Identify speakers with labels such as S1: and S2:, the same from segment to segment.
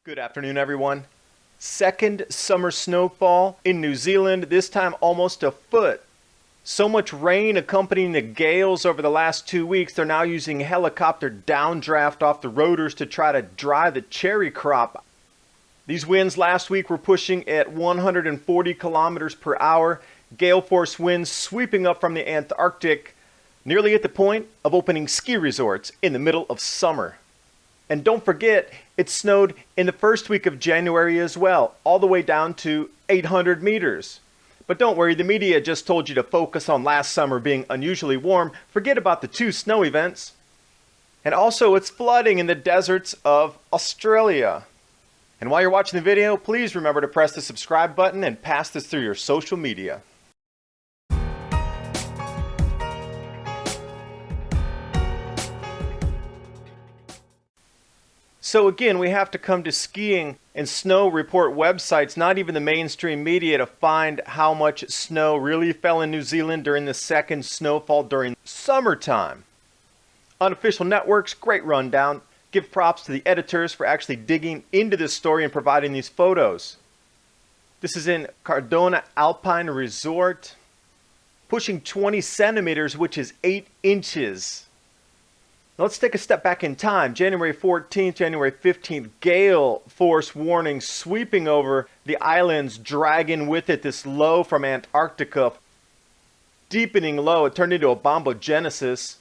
S1: Good afternoon, everyone. Second summer snowfall in New Zealand, this time almost a foot. So much rain accompanying the gales over the last 2 weeks, they're now using helicopter downdraft off the rotors to try to dry the cherry crop. These winds last week were pushing at 140 kilometers per hour, gale force winds sweeping up from the Antarctic, nearly at the point of opening ski resorts in the middle of summer. And don't forget, it snowed in the first week of January as well, all the way down to 800 meters. But don't worry, the media just told you to focus on last summer being unusually warm. Forget about the 2 snow events. And also, it's flooding in the deserts of Australia. And while you're watching the video, please remember to press the subscribe button and pass this through your social media. So again, we have to come to skiing and snow report websites, not even the mainstream media, to find how much snow really fell in New Zealand during the second snowfall during summertime. Unofficial networks, great rundown. Give props to the editors for actually digging into this story and providing these photos. This is in Cardona Alpine Resort, pushing 20 centimeters, which is 8 inches. Now let's take a step back in time. January 14th, January 15th, gale force warning sweeping over the islands, dragging with it this low from Antarctica. Deepening low, it turned into a bombogenesis.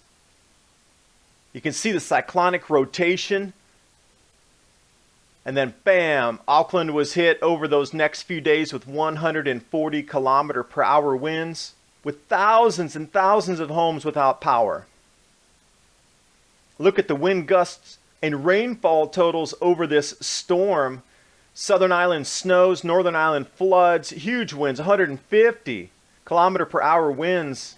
S1: You can see the cyclonic rotation. And then bam, Auckland was hit over those next few days with 140 kilometer per hour winds, with thousands and thousands of homes without power. Look at the wind gusts and rainfall totals over this storm. Southern Island snows, Northern Island floods, huge winds, 150 kilometer per hour winds.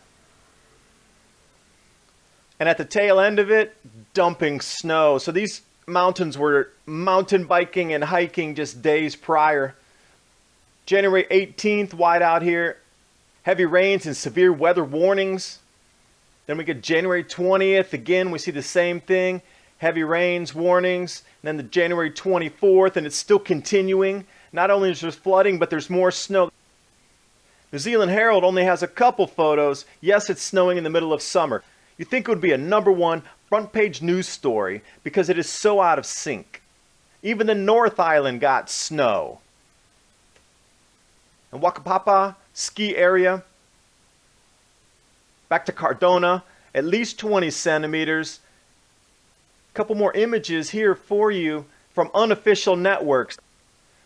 S1: And at the tail end of it, dumping snow. So these mountains were mountain biking and hiking just days prior. January 18th, white out here, heavy rains and severe weather warnings. Then we get January 20th, again we see the same thing, heavy rains, warnings. And then the January 24th, and it's still continuing. Not only is there flooding, but there's more snow. New Zealand Herald only has a couple photos. Yes, it's snowing in the middle of summer. You think it would be a #1 front page news story because it is so out of sync. Even the North Island got snow. And Wakapapa ski area, back to Cardona, at least 20 centimeters. A couple more images here for you from unofficial networks.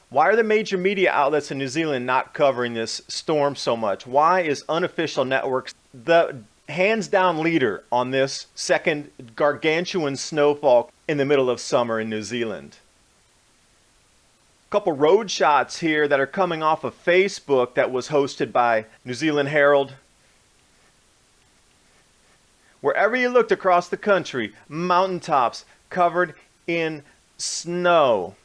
S1: Why are the major media outlets in New Zealand not covering this storm so much? Why is unofficial networks the hands down leader on this second gargantuan snowfall in the middle of summer in New Zealand? A couple road shots here that are coming off of Facebook that was hosted by New Zealand Herald. Wherever you looked across the country, mountaintops covered in snow.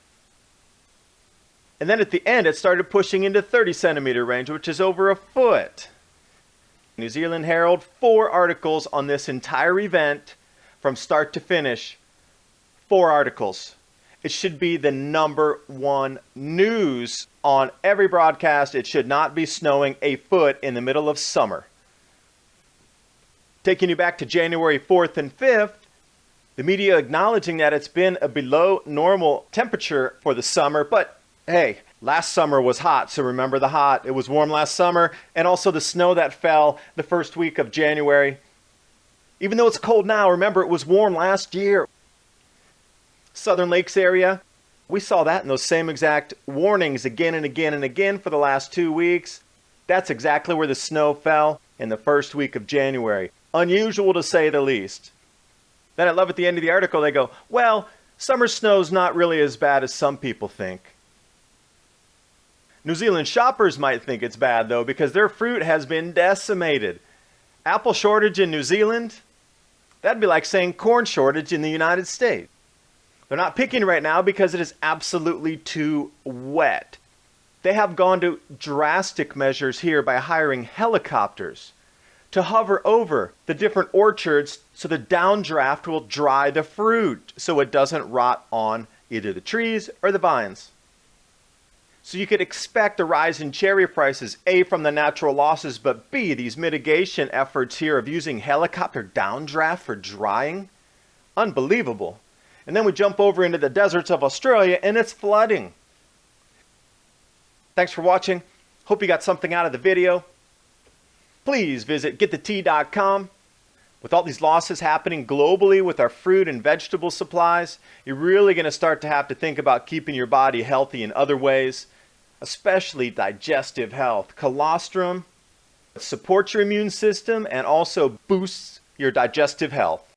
S1: And then at the end, it started pushing into 30 centimeter range, which is over a foot. New Zealand Herald, 4 articles on this entire event from start to finish. 4 articles. It should be the #1 news on every broadcast. It should not be snowing a foot in the middle of summer. Taking you back to January 4th and 5th, the media acknowledging that it's been a below normal temperature for the summer, but hey, last summer was hot, so remember the hot. It was warm last summer, and also the snow that fell the first week of January. Even though it's cold now, remember it was warm last year. Southern Lakes area, we saw that in those same exact warnings again and again and again for the last 2 weeks. That's exactly where the snow fell in the first week of January. Unusual to say the least. Then I love at the end of the article, they go, well, summer snow's not really as bad as some people think. New Zealand shoppers might think it's bad, though, because their fruit has been decimated. Apple shortage in New Zealand? That'd be like saying corn shortage in the United States. They're not picking right now because it is absolutely too wet. They have gone to drastic measures here by hiring helicopters to hover over the different orchards so the downdraft will dry the fruit so it doesn't rot on either the trees or the vines. So you could expect a rise in cherry prices, A, from the natural losses, but B, these mitigation efforts here of using helicopter downdraft for drying. Unbelievable. And then we jump over into the deserts of Australia and it's flooding. Thanks for watching. Hope you got something out of the video. Please visit getthetea.com. With all these losses happening globally with our fruit and vegetable supplies, you're really going to start to have to think about keeping your body healthy in other ways, especially digestive health. Colostrum supports your immune system and also boosts your digestive health.